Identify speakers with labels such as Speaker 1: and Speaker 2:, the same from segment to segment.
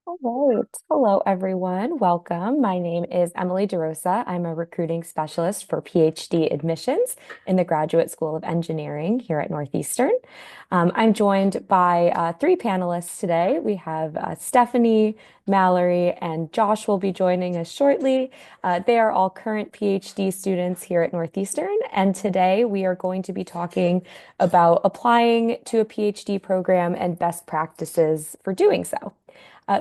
Speaker 1: All right. Hello, everyone. Welcome. My name is Emily DeRosa. I'm a recruiting specialist for PhD admissions in the Graduate School of Engineering here at Northeastern. I'm joined by three panelists today. We have Stephanie, Mallory, and Josh will be joining us shortly. They are all current PhD students here at Northeastern, and today we are going to be talking about applying to a PhD program and best practices for doing so.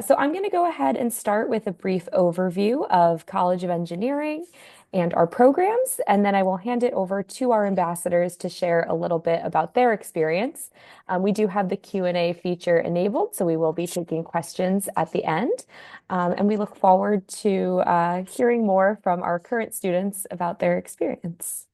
Speaker 1: So I'm going to go ahead and start with a brief overview of College of Engineering and our programs, and then I will hand it over to our ambassadors to share a little bit about their experience. We do have the Q&A feature enabled, so we will be taking questions at the end. And we look forward to hearing more from our current students about their experience.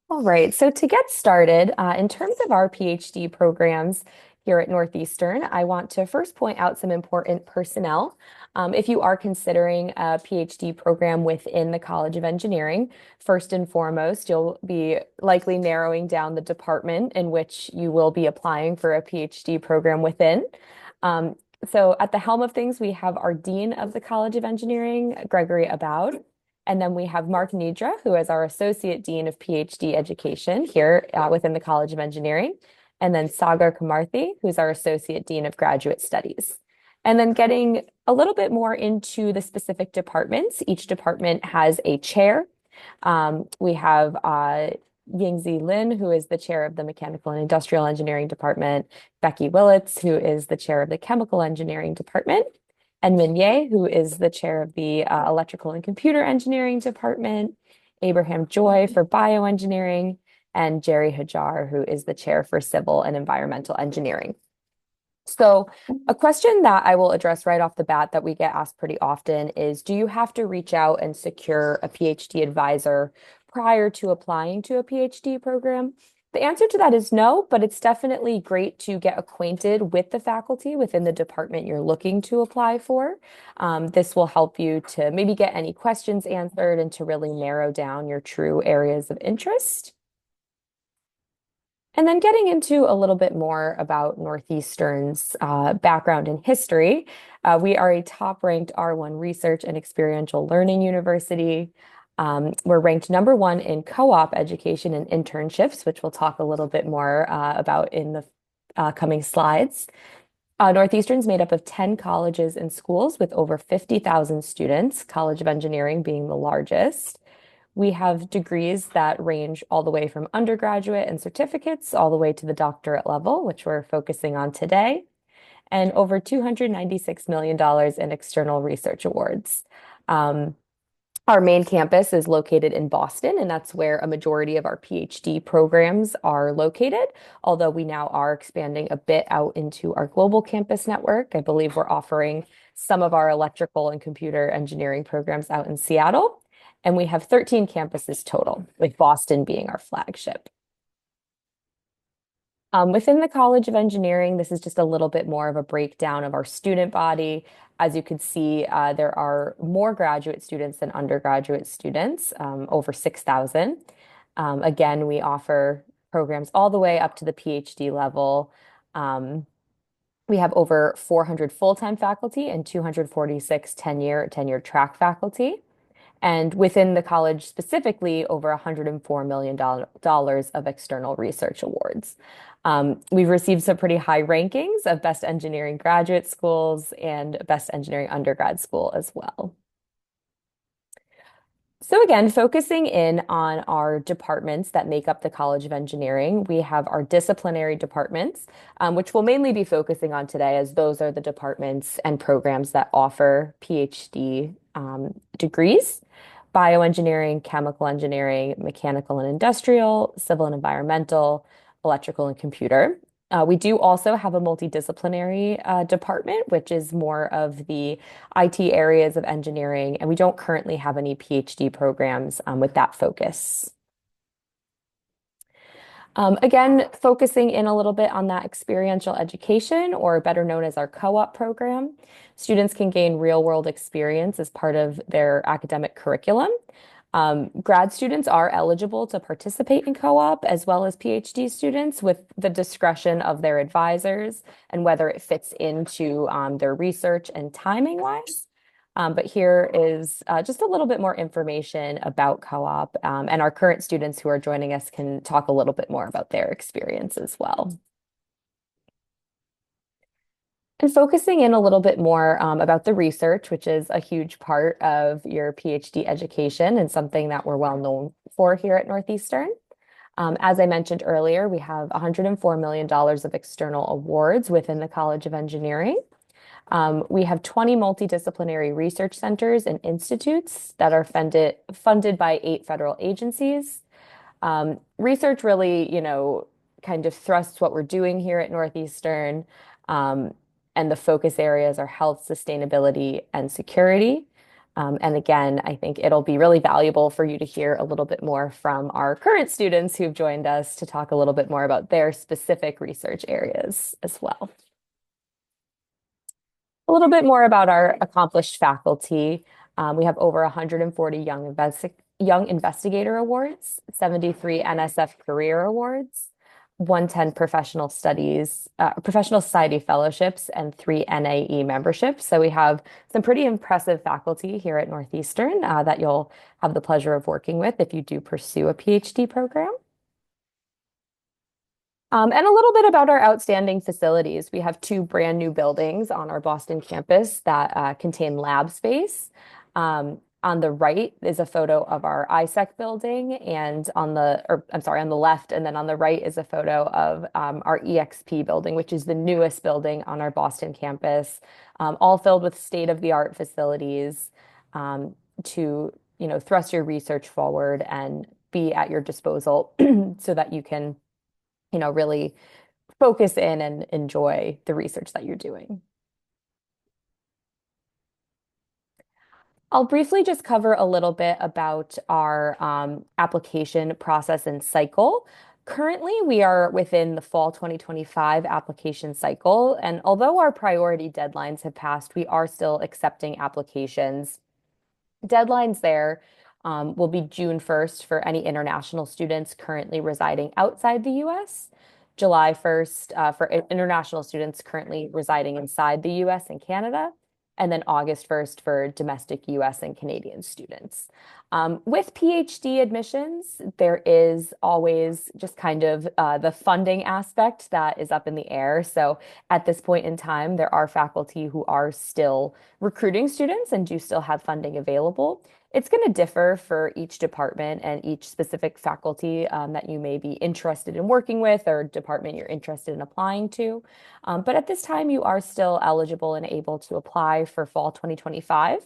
Speaker 1: All right, so to get started, in terms of our PhD programs here at Northeastern, I want to first point out some important personnel. If you are considering a PhD program within the College of Engineering, first and foremost, you'll be likely narrowing down the department in which you will be applying for a PhD program within. Um, so at the helm of things, we have our Dean of the College of Engineering, Gregory Aboud. And then we have Mark Nidra, who is our Associate Dean of PhD Education here within the College of Engineering. And then Sagar Kamarthi, who's our Associate Dean of Graduate Studies. And then getting a little bit more into the specific departments, each department has a chair. We have Yingzi Lin, who is the chair of the Mechanical and Industrial Engineering Department, Becky Willits, who is the chair of the Chemical Engineering Department, and Min Ye, who is the chair of the Electrical and Computer Engineering Department, Abraham Joy for Bioengineering, and Jerry Hajar, who is the chair for Civil and Environmental Engineering. So a question that I will address right off the bat that we get asked pretty often is, do you have to reach out and secure a PhD advisor prior to applying to a PhD program? The answer to that is no, but it's definitely great to get acquainted with the faculty within the department you're looking to apply for. This will help you to maybe get any questions answered and to really narrow down your true areas of interest. And then getting into a little bit more about Northeastern's background and history, we are a top-ranked R1 research and experiential learning university. We're ranked number one in co-op education and internships, which we'll talk a little bit more about in the coming slides. Northeastern's made up of 10 colleges and schools with over 50,000 students, College of Engineering being the largest. We have degrees that range all the way from undergraduate and certificates all the way to the doctorate level, which we're focusing on today, and over $296 million in external research awards. Our main campus is located in Boston, and that's where a majority of our PhD programs are located, although we now are expanding a bit out into our global campus network. I believe we're offering some of our electrical and computer engineering programs out in Seattle, and we have 13 campuses total, with Boston being our flagship. Within the College of Engineering, this is just a little bit more of a breakdown of our student body. As you can see, there are more graduate students than undergraduate students, over 6,000. Again, we offer programs all the way up to the PhD level. We have over 400 full-time faculty and 246 tenure track faculty. And within the college specifically, over $104 million of external research awards. We've received some pretty high rankings of Best Engineering Graduate Schools and Best Engineering Undergrad School as well. So again, focusing in on our departments that make up the College of Engineering, we have our disciplinary departments, which we'll mainly be focusing on today, as those are the departments and programs that offer PhD degrees: bioengineering, chemical engineering, mechanical and industrial, civil and environmental, electrical and computer. We do also have a multidisciplinary department, which is more of the IT areas of engineering, and we don't currently have any PhD programs with that focus. Again, focusing in a little bit on that experiential education, or better known as our co-op program. Students can gain real-world experience as part of their academic curriculum. Grad students are eligible to participate in co-op as well as PhD students with the discretion of their advisors and whether it fits into their research and timing wise. But here is just a little bit more information about co-op, and our current students who are joining us can talk a little bit more about their experience as well. And focusing in a little bit more about the research, which is a huge part of your PhD education and something that we're well known for here at Northeastern. As I mentioned earlier, we have $104 million of external awards within the College of Engineering. We have 20 multidisciplinary research centers and institutes that are funded by 8 federal agencies. Research really, kind of thrusts what we're doing here at Northeastern. Um, and the focus areas are health, sustainability, and security. And again, I think it'll be really valuable for you to hear a little bit more from our current students who've joined us to talk a little bit more about their specific research areas as well. A little bit more about our accomplished faculty. We have over 140 young investigator awards, 73 NSF career awards, 110 professional society fellowships, and 3 NAE memberships. So we have some pretty impressive faculty here at Northeastern that you'll have the pleasure of working with if you do pursue a PhD program. And a little bit about our outstanding facilities. We have 2 brand new buildings on our Boston campus that contain lab space. On the right is a photo of our ISEC building, and on the left, and then on the right is a photo of our EXP building, which is the newest building on our Boston campus, all filled with state-of-the-art facilities to, thrust your research forward and be at your disposal so that you can really focus in and enjoy the research that you're doing. I'll briefly just cover a little bit about our application process and cycle. Currently, we are within the fall 2025 application cycle, and although our priority deadlines have passed, we are still accepting applications. Deadlines there will be June 1st for any international students currently residing outside the US, July 1st for international students currently residing inside the US and Canada, and then August 1st for domestic US and Canadian students. With PhD admissions, there is always just kind of the funding aspect that is up in the air. So at this point in time, there are faculty who are still recruiting students and do still have funding available. It's going to differ for each department and each specific faculty that you may be interested in working with or department you're interested in applying to. But at this time, you are still eligible and able to apply for fall 2025.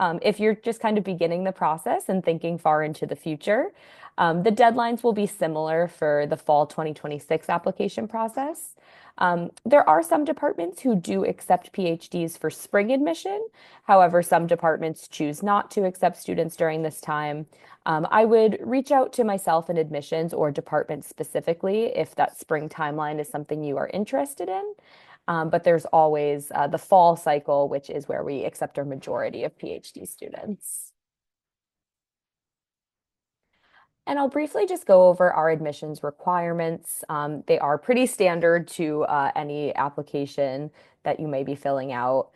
Speaker 1: If you're just kind of beginning the process and thinking far into the future, the deadlines will be similar for the fall 2026 application process. There are some departments who do accept PhDs for spring admission. However, some departments choose not to accept students during this time. I would reach out to myself in admissions or department specifically if that spring timeline is something you are interested in. But there's always the fall cycle, which is where we accept our majority of PhD students. And I'll briefly just go over our admissions requirements. They are pretty standard to any application that you may be filling out.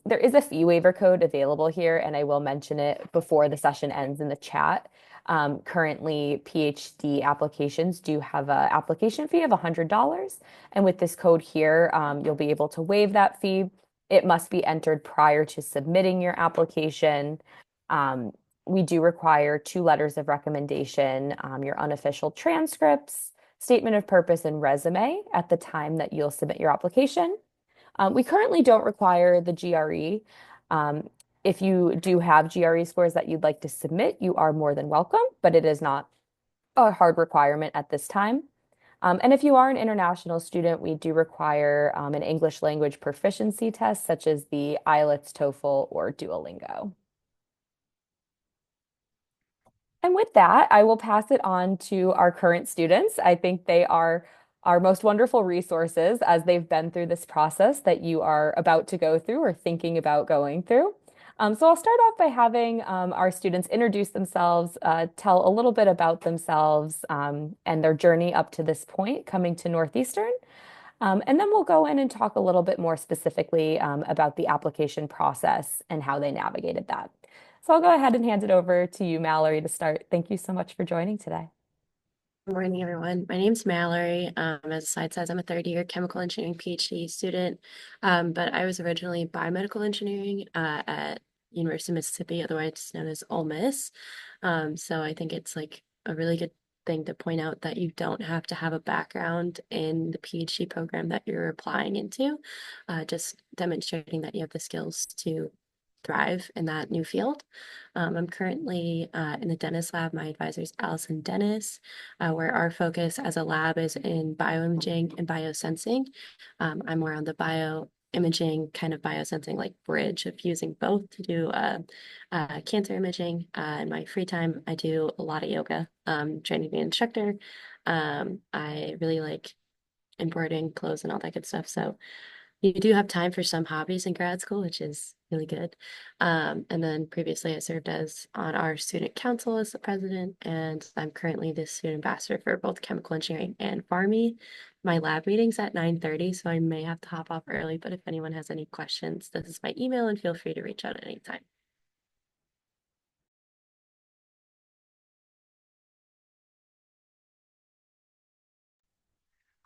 Speaker 1: There is a fee waiver code available here, and I will mention it before the session ends in the chat. Currently, PhD applications do have an application fee of $100. And with this code here, you'll be able to waive that fee. It must be entered prior to submitting your application. We do require 2 letters of recommendation, your unofficial transcripts, statement of purpose, and resume at the time that you'll submit your application. We currently don't require the GRE. If you do have GRE scores that you'd like to submit, you are more than welcome, but it is not a hard requirement at this time. And if you are an international student, we do require an English language proficiency test, such as the IELTS, TOEFL, or Duolingo. And with that, I will pass it on to our current students. I think they are our most wonderful resources as they've been through this process that you are about to go through or thinking about going through. So I'll start off by having our students introduce themselves, tell a little bit about themselves and their journey up to this point, coming to Northeastern. And then we'll go in and talk a little bit more specifically about the application process and how they navigated that. So I'll go ahead and hand it over to you, Mallory, to start. Thank you so much for joining today.
Speaker 2: Good morning, everyone. My name's Mallory. As the slide says, I'm a third year chemical engineering PhD student, but I was originally biomedical engineering at University of Mississippi, otherwise known as Ole Miss. So I think it's like a really good thing to point out that you don't have to have a background in the PhD program that you're applying into, just demonstrating that you have the skills to thrive in that new field. I'm currently in the dentist lab. My advisor is Allison Dennis, where our focus as a lab is in bioimaging and biosensing. I'm more on the bioimaging kind of biosensing like bridge of using both to do cancer imaging. In my free time, I do a lot of yoga, training to be an instructor. I really like embroidering clothes and all that good stuff. So you do have time for some hobbies in grad school, which is really good. And then previously I served as on our student council as the president, and I'm currently the student ambassador for both chemical engineering and pharmacy. My lab meeting's at 9:30, so I may have to hop off early, but if anyone has any questions, this is my email and feel free to reach out at any time.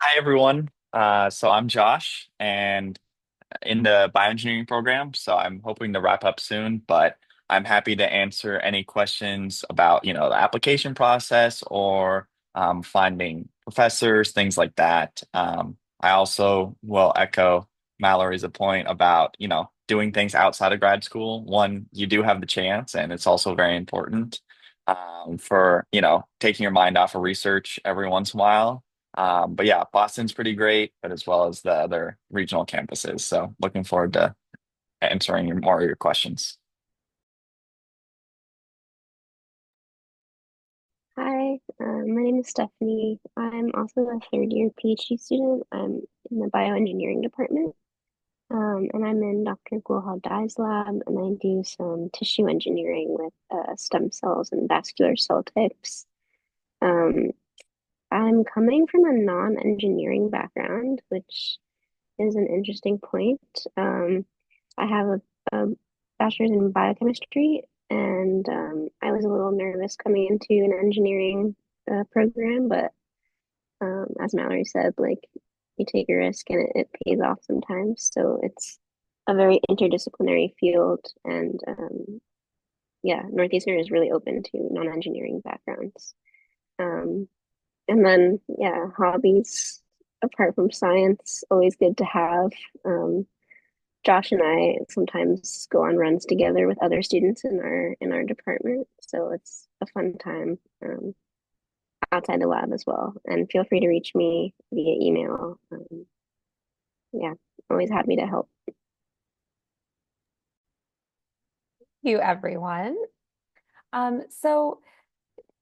Speaker 3: Hi, everyone. So I'm Josh, and in the bioengineering program, so I'm hoping to wrap up soon, but I'm happy to answer any questions about, the application process or finding professors, things like that. I also will echo Mallory's point about, doing things outside of grad school. One, you do have the chance, and it's also very important for, taking your mind off of research every once in a while. But yeah, Boston's pretty great, but as well as the other regional campuses. So looking forward to answering more of your questions.
Speaker 4: Hi, my name is Stephanie. I'm also a third year PhD student. I'm in the bioengineering department, and I'm in Dr. Gulhal Dai's lab, and I do some tissue engineering with stem cells and vascular cell types. Um, I'm coming from a non-engineering background, which is an interesting point. I have a bachelor's in biochemistry, and I was a little nervous coming into an engineering program, but as Mallory said, like you take a risk and it pays off sometimes. So it's a very interdisciplinary field, and yeah, Northeastern is really open to non-engineering backgrounds. Um, and then yeah, hobbies apart from science, always good to have. Um, Josh and I sometimes go on runs together with other students in our department, so it's a fun time outside the lab as well. And feel free to reach me via email. Yeah, always happy to help.
Speaker 1: You, everyone. So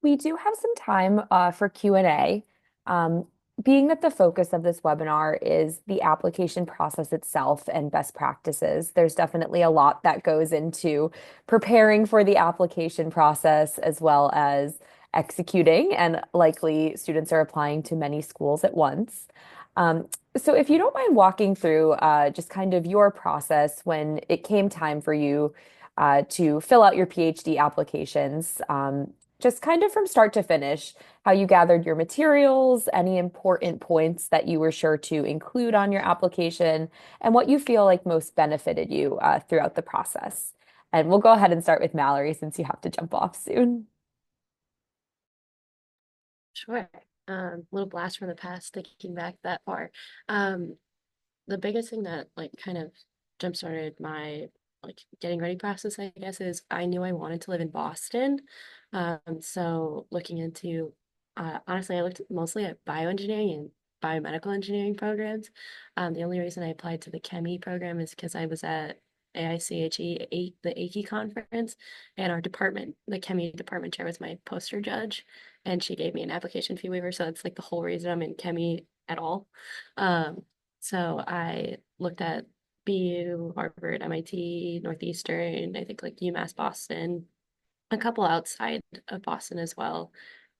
Speaker 1: we do have some time for Q&A. Um, Being that the focus of this webinar is the application process itself and best practices, there's definitely a lot that goes into preparing for the application process as well as executing, and likely students are applying to many schools at once. Um, so if you don't mind walking through just kind of your process when it came time for you to fill out your PhD applications, just kind of from start to finish, how you gathered your materials, any important points that you were sure to include on your application, and what you feel like most benefited you throughout the process. And we'll go ahead and start with Mallory since you have to jump off soon.
Speaker 2: Sure. Little blast from the past, thinking back that far. Um, the biggest thing that like kind of jump started my like getting ready process, I guess, is I knew I wanted to live in Boston. So looking into honestly, I looked mostly at bioengineering and biomedical engineering programs. The only reason I applied to the Chemie program is because I was at AICHE, the AICHE conference, and our department, the Chemie department chair was my poster judge, and she gave me an application fee waiver. So that's like the whole reason I'm in Chemie at all. Um, so I looked at BU, Harvard, MIT, Northeastern, I think like UMass Boston, a couple outside of Boston as well,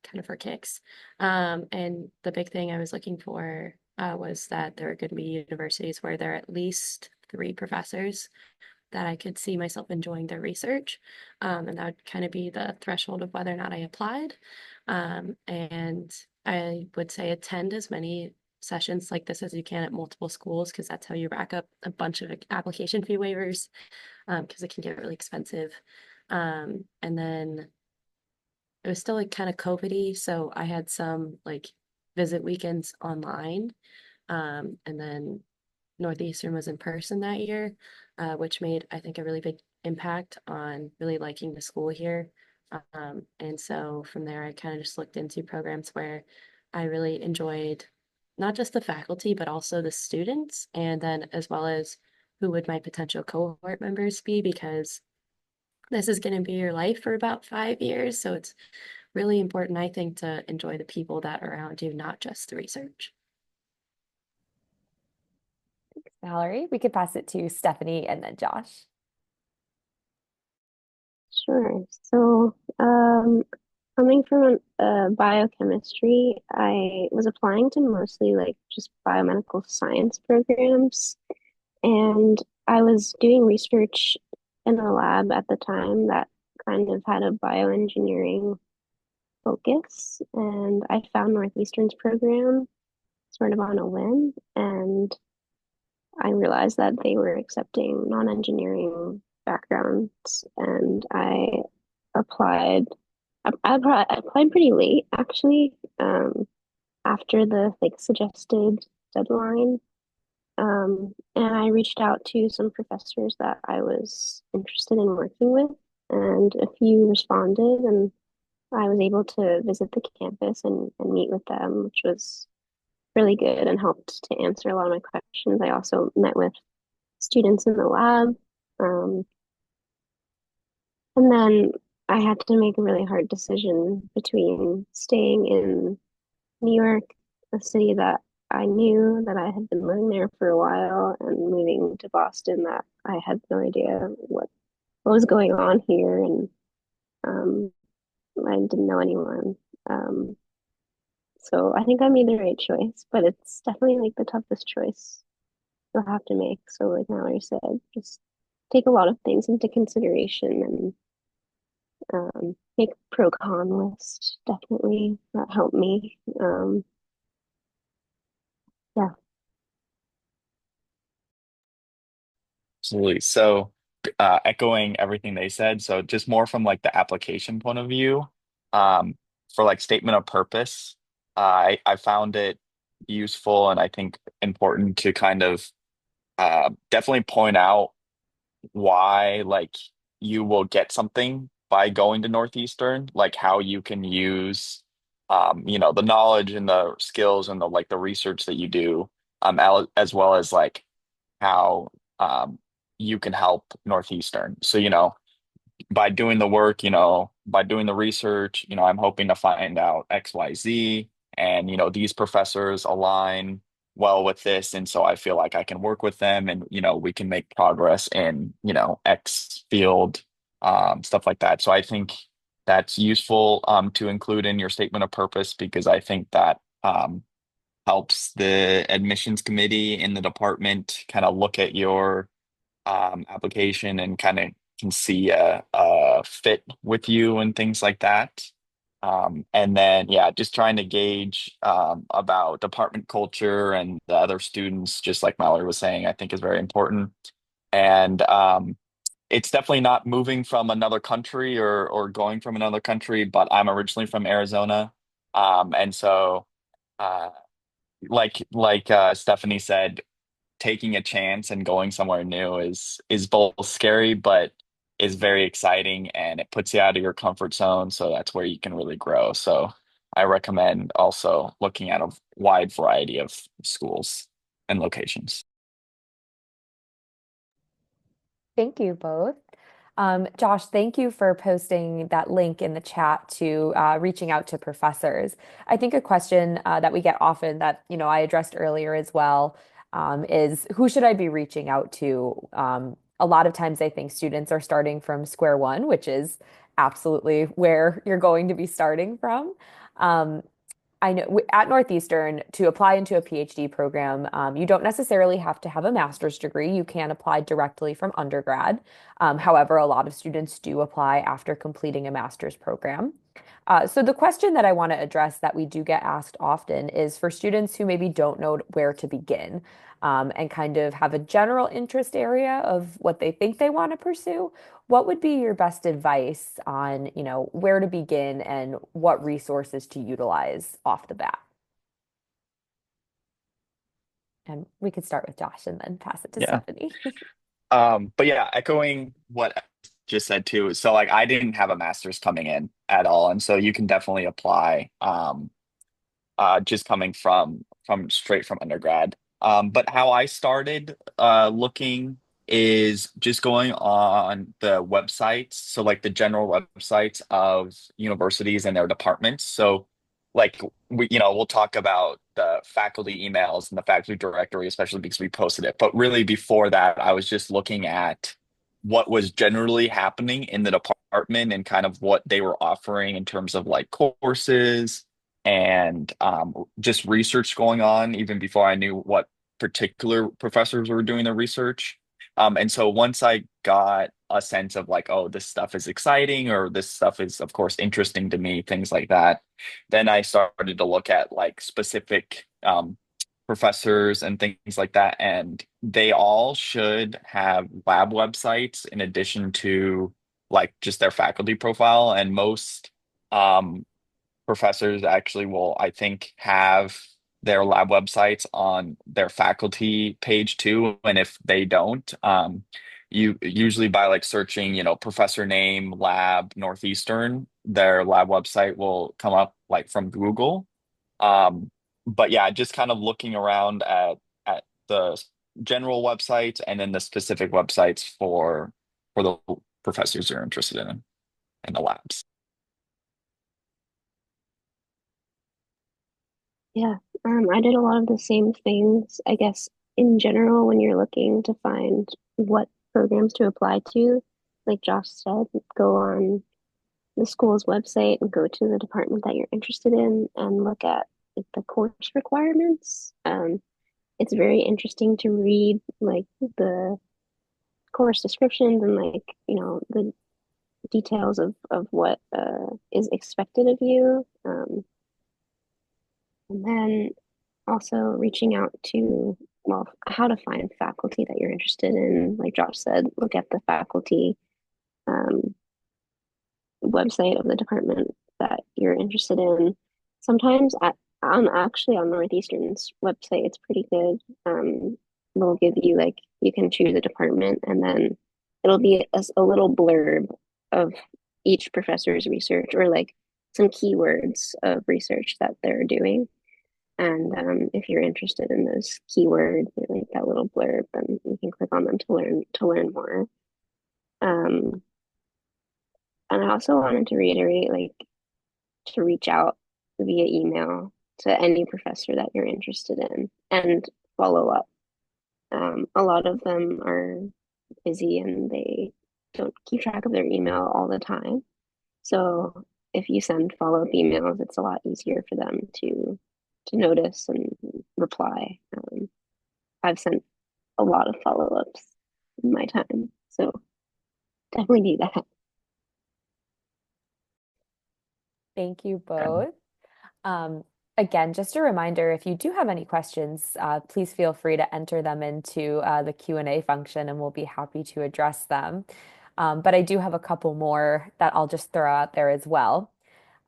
Speaker 2: kind of for kicks. And the big thing I was looking for was that there are going to be universities where there are at least three professors that I could see myself enjoying their research. And that would kind of be the threshold of whether or not I applied. And I would say attend as many sessions like this as you can at multiple schools, because that's how you rack up a bunch of application fee waivers, because it can get really expensive. And then it was still like kind of COVID-y, so I had some like visit weekends online. And then Northeastern was in person that year, which made, I think, a really big impact on really liking the school here. And so from there, I kind of just looked into programs where I really enjoyed not just the faculty, but also the students, and then as well as who would my potential cohort members be, because this is going to be your life for about 5 years. So it's really important, I think, to enjoy the people that are around you, not just the research.
Speaker 1: Valerie, we could pass it to Stephanie and then Josh.
Speaker 4: Sure. So, coming from biochemistry, I was applying to mostly like just biomedical science programs, and I was doing research in a lab at the time that kind of had a bioengineering focus, and I found Northeastern's program sort of on a whim, and I realized that they were accepting non-engineering backgrounds, and I applied. I applied pretty late, actually, after the like suggested deadline. And I reached out to some professors that I was interested in working with, and a few responded, and I was able to visit the campus and meet with them, which was really good and helped to answer a lot of my questions. I also met with students in the lab. Um, and then I had to make a really hard decision between staying in New York, a city that I knew that I had been living there for a while, and moving to Boston that I had no idea what was going on here, and um, I didn't know anyone. Um, so I think I made the right choice, but it's definitely like the toughest choice you'll have to make. So like Mallory said, just take a lot of things into consideration and make a pro con list. Definitely that helped me. Yeah,
Speaker 3: Absolutely. So, echoing everything they said, so just more from like the application point of view, um, for like statement of purpose, I found it useful and I think important to kind of definitely point out why like you will get something by going to Northeastern, like how you can use the knowledge and the skills and the like the research that you do, as well as like how you can help Northeastern. So, by doing the work, by doing the research, I'm hoping to find out XYZ, and these professors align well with this, and so I feel like I can work with them, and we can make progress in X field, stuff like that. So I think that's useful to include in your statement of purpose, because I think that helps the admissions committee in the department kind of look at your application and kind of can see a fit with you and things like that. And then, yeah, just trying to gauge about department culture and the other students, just like Mallory was saying, I think is very important. And it's definitely not moving from another country or going from another country, but I'm originally from Arizona. And so, uh, like Stephanie said, taking a chance and going somewhere new is both scary but is very exciting, and it puts you out of your comfort zone, so that's where you can really grow. So I recommend also looking at a wide variety of schools and locations.
Speaker 1: Thank you both. Josh, thank you for posting that link in the chat to reaching out to professors. I think a question that we get often that, I addressed earlier as well, is who should I be reaching out to? A lot of times I think students are starting from square one, which is absolutely where you're going to be starting from. Um, I know at Northeastern, to apply into a PhD program, you don't necessarily have to have a master's degree. You can apply directly from undergrad. However, a lot of students do apply after completing a master's program. So the question that I want to address that we do get asked often is for students who maybe don't know where to begin, and kind of have a general interest area of what they think they want to pursue. What would be your best advice on, where to begin and what resources to utilize off the bat? And we could start with Josh and then pass it to
Speaker 3: Yeah.
Speaker 1: Stephanie.
Speaker 3: But yeah, echoing what I just said too. So like I didn't have a master's coming in at all, and so you can definitely apply just coming from straight from undergrad. But how I started looking is just going on the websites, so like the general websites of universities and their departments. So like we'll talk about the faculty emails and the faculty directory, especially because we posted it. But really before that, I was just looking at what was generally happening in the department and kind of what they were offering in terms of like courses and just research going on even before I knew what particular professors were doing the research. And so once I got a sense of like, oh, this stuff is exciting or this stuff is, of course, interesting to me, things like that, then I started to look at like specific professors and things like that. And they all should have lab websites in addition to like just their faculty profile. And most um, professors actually will, I think, have their lab websites on their faculty page too. And if they don't, you usually by like searching, professor name, lab, Northeastern, their lab website will come up like from Google. Um, but yeah, just kind of looking around at the general websites and then the specific websites for the professors you're interested in the labs.
Speaker 4: Yeah, I did a lot of the same things. I guess in general, when you're looking to find what programs to apply to, like Josh said, go on the school's website and go to the department that you're interested in and look at like, the course requirements. It's very interesting to read like the course descriptions and like, the details of what is expected of you. And then also reaching out to, well, how to find faculty that you're interested in. Like Josh said, look at the faculty um, website of the department that you're interested in. Sometimes actually on Northeastern's website, it's pretty good. They'll give you like you can choose a department and then it'll be a little blurb of each professor's research or like some keywords of research that they're doing. And if you're interested in those keywords, like that little blurb, then you can click on them to learn more. Um, and I also wanted to reiterate, like, to reach out via email to any professor that you're interested in and follow up. A lot of them are busy and they don't keep track of their email all the time. So if you send follow-up emails, it's a lot easier for them to notice and reply. I've sent a lot of follow-ups in my time, so definitely do that.
Speaker 1: Thank you both. Um, Again, just a reminder, if you do have any questions, please feel free to enter them into the Q&A function and we'll be happy to address them. But I do have a couple more that I'll just throw out there as well.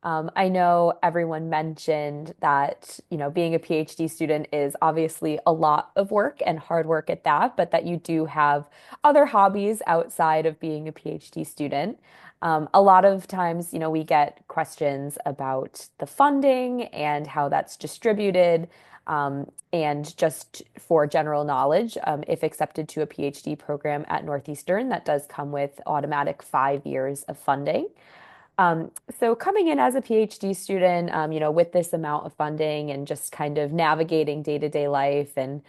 Speaker 1: I know everyone mentioned that, being a PhD student is obviously a lot of work and hard work at that, but that you do have other hobbies outside of being a PhD student. A lot of times, we get questions about the funding and how that's distributed. And just for general knowledge, if accepted to a PhD program at Northeastern, that does come with automatic 5 years of funding. So coming in as a PhD student, with this amount of funding and just kind of navigating day-to-day life and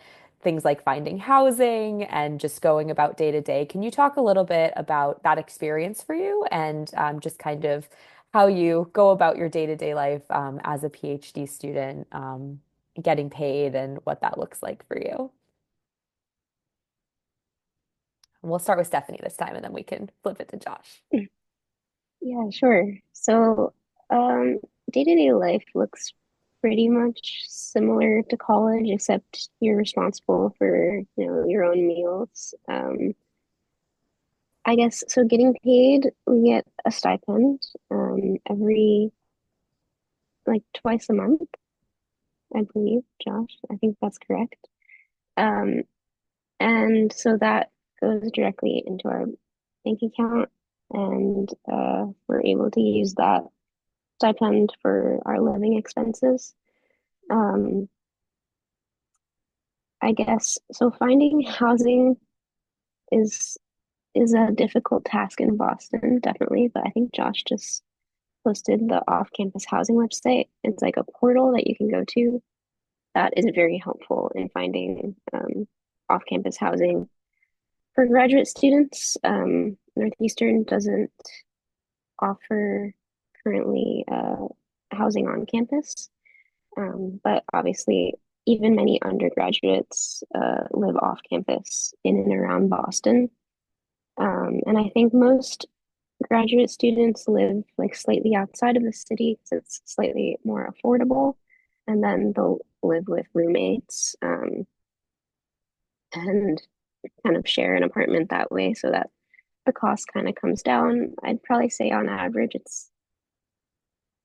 Speaker 1: things like finding housing and just going about day to day. Can you talk a little bit about that experience for you and just kind of how you go about your day to day life as a PhD student, getting paid and what that looks like for you? And we'll start with Stephanie this time and then we can flip it to Josh.
Speaker 4: Yeah, sure. So, um, day-to-day life looks pretty much similar to college, except you're responsible for, your own meals. I guess so getting paid, we get a stipend, every like twice a month, I believe, Josh. I think that's correct. Um, and so that goes directly into our bank account, and we're able to use that stipend for our living expenses. Um, I guess so. Finding housing is is a difficult task in Boston, definitely. But I think Josh just posted the off-campus housing website. It's like a portal that you can go to that is very helpful in finding off-campus housing for graduate students. Northeastern doesn't offer currently housing on campus. But obviously, even many undergraduates live off campus in and around Boston. And I think most graduate students live like slightly outside of the city because it's slightly more affordable. And then they'll live with roommates and kind of share an apartment that way so that the cost kind of comes down. I'd probably say on average it's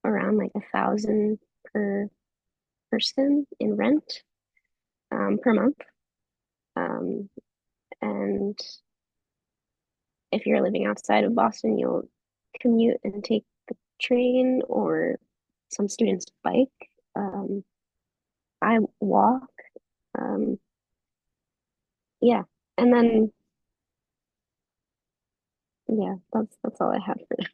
Speaker 4: around like 1,000 per person in rent per month. Um, and if you're living outside of Boston, you'll commute and take the train, or some students bike. Um, I walk. Um, yeah, and then yeah, that's all I have for now.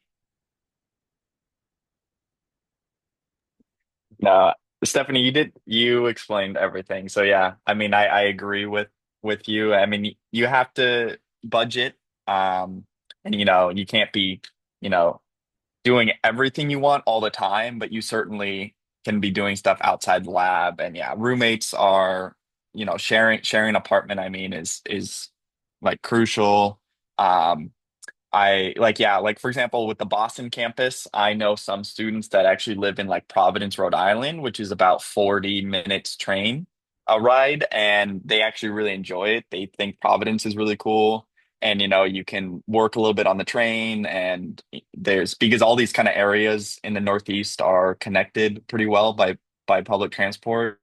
Speaker 3: No, Stephanie, you explained everything. So yeah, I mean, I agree with you. I mean, you have to budget, and you can't be, you know, doing everything you want all the time, but you certainly can be doing stuff outside the lab. And yeah, roommates are, sharing apartment, I mean, is like crucial. Um, I like, yeah, like for example, with the Boston campus, I know some students that actually live in like Providence, Rhode Island, which is about 40 minutes train ride, and they actually really enjoy it. They think Providence is really cool. And you can work a little bit on the train, and there's because all these kind of areas in the Northeast are connected pretty well by public transport.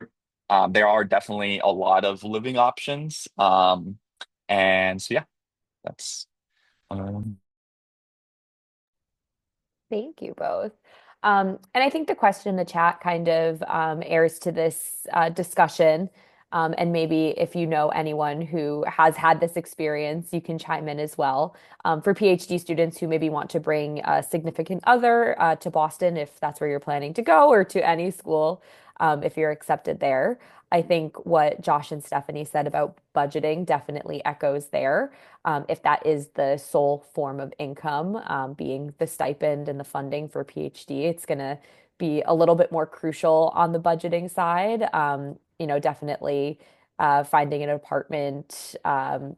Speaker 3: There are definitely a lot of living options. And so yeah, that's um,
Speaker 1: Thank you both. And I think the question in the chat kind of airs to this discussion. And maybe if you know anyone who has had this experience, you can chime in as well. For PhD students who maybe want to bring a significant other to Boston, if that's where you're planning to go, or to any school, if you're accepted there. I think what Josh and Stephanie said about budgeting definitely echoes there. If that is the sole form of income, being the stipend and the funding for PhD, it's going to be a little bit more crucial on the budgeting side. Definitely finding an apartment,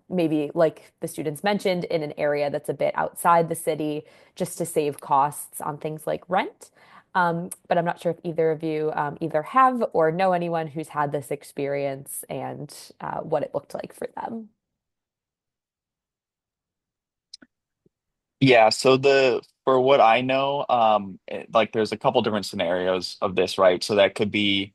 Speaker 1: maybe like the students mentioned, in an area that's a bit outside the city, just to save costs on things like rent. But I'm not sure if either of you either have or know anyone who's had this experience and what it looked like for them.
Speaker 3: Yeah, so the for what I know, like there's a couple different scenarios of this, right? So that could be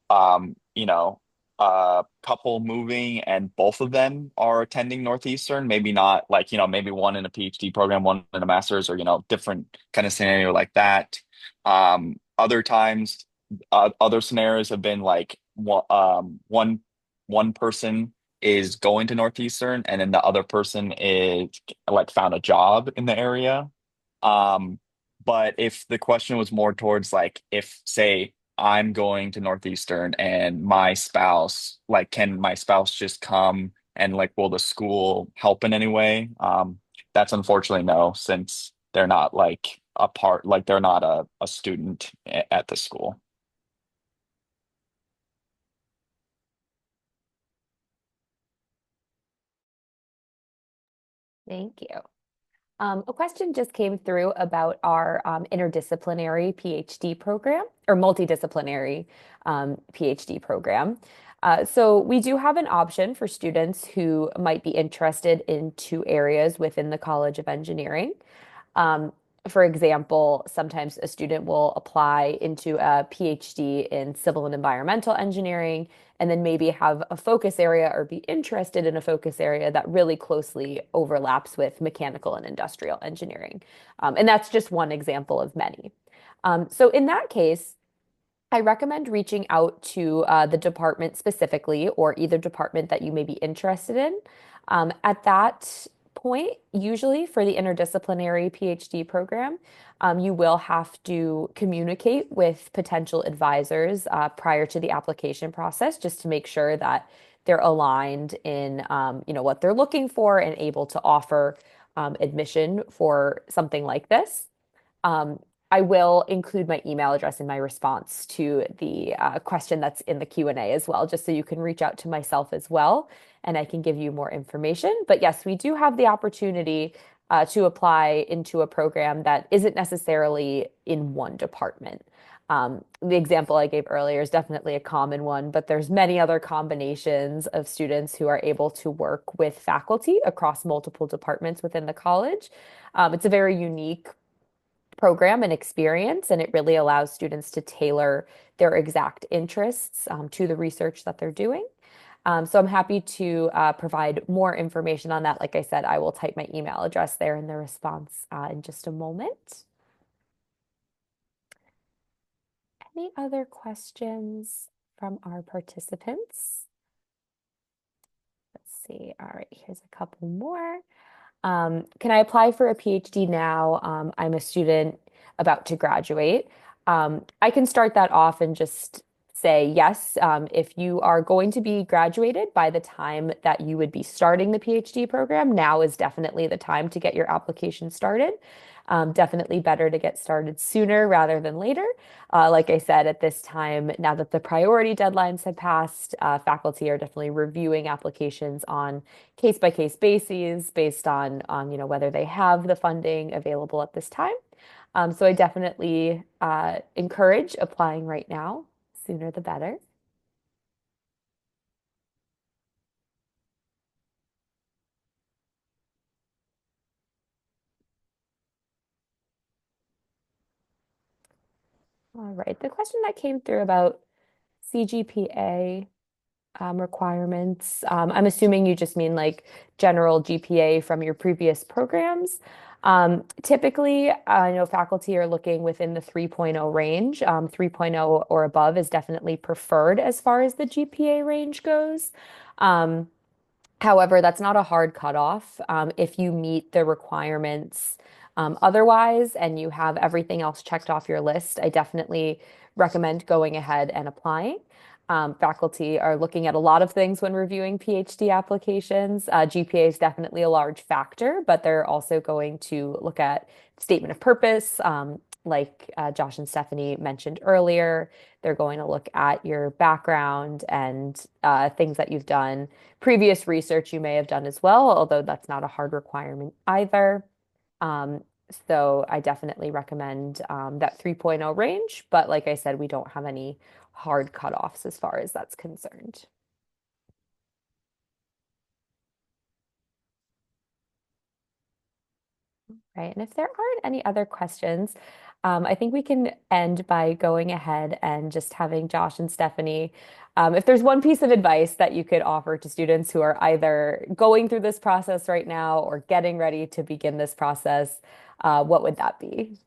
Speaker 3: a couple moving and both of them are attending Northeastern, maybe not like, maybe one in a PhD program, one in a master's, or, different kind of scenario like that. Other times, other scenarios have been like one person is going to Northeastern and then the other person is like found a job in the area. Um, but if the question was more towards like if say I'm going to Northeastern and my spouse, like, can my spouse just come and like, will the school help in any way? That's unfortunately no, since they're not like a part, like they're not a student at the school.
Speaker 1: Thank you. A question just came through about our interdisciplinary PhD program or multidisciplinary PhD program. So we do have an option for students who might be interested in two areas within the College of Engineering. Um, for example, sometimes a student will apply into a PhD in civil and environmental engineering, and then maybe have a focus area or be interested in a focus area that really closely overlaps with mechanical and industrial engineering. And that's just one example of many. So in that case, I recommend reaching out to the department specifically, or either department that you may be interested in. At that point, usually for the interdisciplinary PhD program, you will have to communicate with potential advisors prior to the application process, just to make sure that they're aligned in, what they're looking for and able to offer admission for something like this. Um, I will include my email address in my response to the question that's in the Q&A as well, just so you can reach out to myself as well, and I can give you more information. But yes, we do have the opportunity to apply into a program that isn't necessarily in one department. The example I gave earlier is definitely a common one, but there's many other combinations of students who are able to work with faculty across multiple departments within the college. It's a very unique program and experience, and it really allows students to tailor their exact interests to the research that they're doing. So I'm happy to provide more information on that. Like I said, I will type my email address there in the response in just a moment. Any other questions from our participants? Let's see. All right, here's a couple more. Can I apply for a PhD now? I'm a student about to graduate. I can start that off and just say yes. If you are going to be graduated by the time that you would be starting the PhD program, now is definitely the time to get your application started. Definitely better to get started sooner rather than later. Like I said, at this time, now that the priority deadlines have passed, faculty are definitely reviewing applications on case by case basis based on whether they have the funding available at this time. So I definitely encourage applying right now, sooner the better. All right, the question that came through about CGPA requirements. I'm assuming you just mean like general GPA from your previous programs. Typically, I know faculty are looking within the 3.0 range. 3.0 or above is definitely preferred as far as the GPA range goes. Um, However, that's not a hard cutoff. If you meet the requirements otherwise and you have everything else checked off your list, I definitely recommend going ahead and applying. Faculty are looking at a lot of things when reviewing PhD applications. GPA is definitely a large factor, but they're also going to look at statement of purpose, like Josh and Stephanie mentioned earlier. They're going to look at your background and things that you've done, previous research you may have done as well, although that's not a hard requirement either. Um, so I definitely recommend that 3.0 range, but like I said, we don't have any hard cutoffs as far as that's concerned. Right. And if there aren't any other questions, I think we can end by going ahead and just having Josh and Stephanie. If there's one piece of advice that you could offer to students who are either going through this process right now or getting ready to begin this process, what would that be?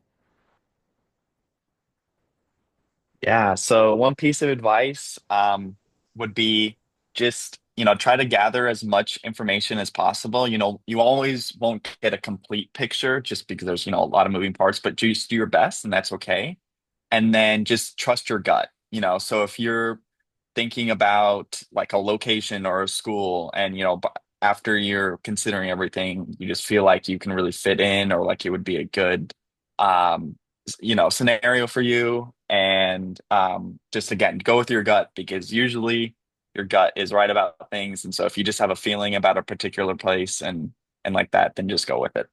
Speaker 3: Yeah, so one piece of advice would be just, try to gather as much information as possible. You always won't get a complete picture just because there's, a lot of moving parts, but just do your best and that's okay. And then just trust your gut. So if you're thinking about like a location or a school and, after you're considering everything, you just feel like you can really fit in or like it would be a good, um, scenario for you. And just again, go with your gut because usually your gut is right about things. And so if you just have a feeling about a particular place and like that, then just go with it.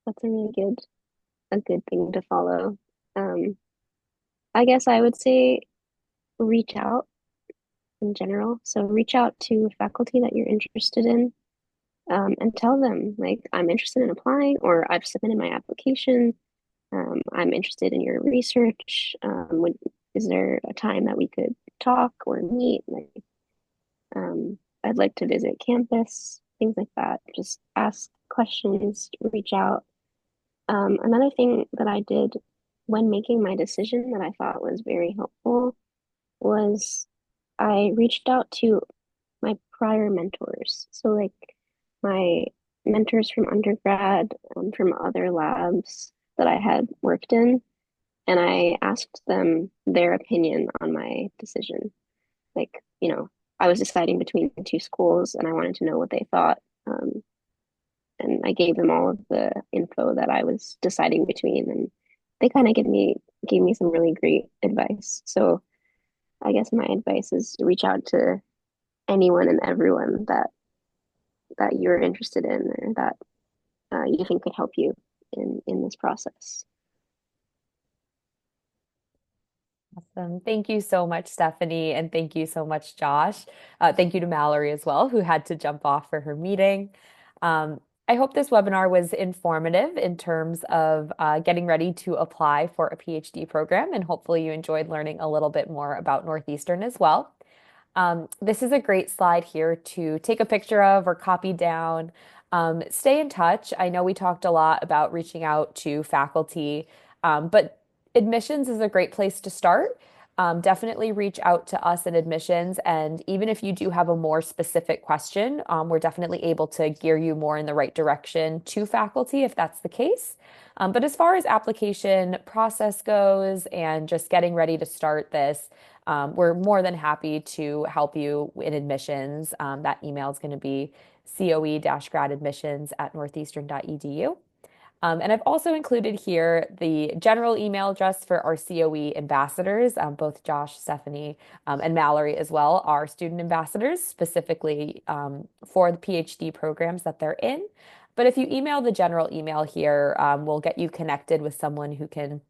Speaker 4: That's a good thing to follow. Um, I guess I would say reach out in general. So reach out to faculty that you're interested in, and tell them like I'm interested in applying or I've submitted my application. I'm interested in your research. Is there a time that we could talk or meet? Like, I'd like to visit campus, things like that. Just ask questions, reach out. Another thing that I did when making my decision that I thought was very helpful was I reached out to my prior mentors. So, like my mentors from undergrad, from other labs that I had worked in, and I asked them their opinion on my decision. Like, I was deciding between two schools and I wanted to know what they thought. And I gave them all of the info that I was deciding between, and they kind of gave me some really great advice. So I guess my advice is to reach out to anyone and everyone that you're interested in or that you think could help you in this process.
Speaker 1: Awesome. Thank you so much, Stephanie, and thank you so much, Josh. Thank you to Mallory as well, who had to jump off for her meeting. I hope this webinar was informative in terms of getting ready to apply for a PhD program, and hopefully you enjoyed learning a little bit more about Northeastern as well. This is a great slide here to take a picture of or copy down. Stay in touch. I know we talked a lot about reaching out to faculty, but admissions is a great place to start. Definitely reach out to us in admissions. And even if you do have a more specific question, we're definitely able to gear you more in the right direction to faculty if that's the case. But as far as application process goes and just getting ready to start this, we're more than happy to help you in admissions. That email is going to be coe-gradadmissions@northeastern.edu. And I've also included here the general email address for our COE ambassadors. Both Josh, Stephanie, and Mallory as well are student ambassadors, specifically for the PhD programs that they're in. But if you email the general email here, we'll get you connected with someone who can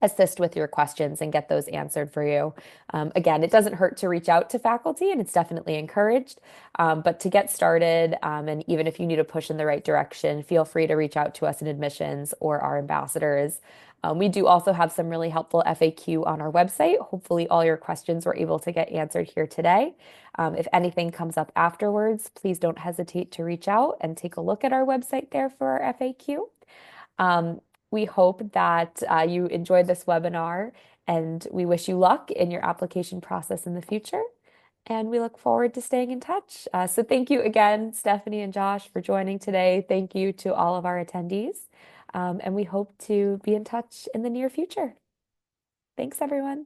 Speaker 1: assist with your questions and get those answered for you. Again, it doesn't hurt to reach out to faculty and it's definitely encouraged. But to get started, and even if you need a push in the right direction, feel free to reach out to us in admissions or our ambassadors. We do also have some really helpful FAQ on our website. Hopefully all your questions were able to get answered here today. If anything comes up afterwards, please don't hesitate to reach out and take a look at our website there for our FAQ. Um, we hope that you enjoyed this webinar and we wish you luck in your application process in the future. And we look forward to staying in touch. So thank you again, Stephanie and Josh, for joining today. Thank you to all of our attendees. And we hope to be in touch in the near future. Thanks, everyone.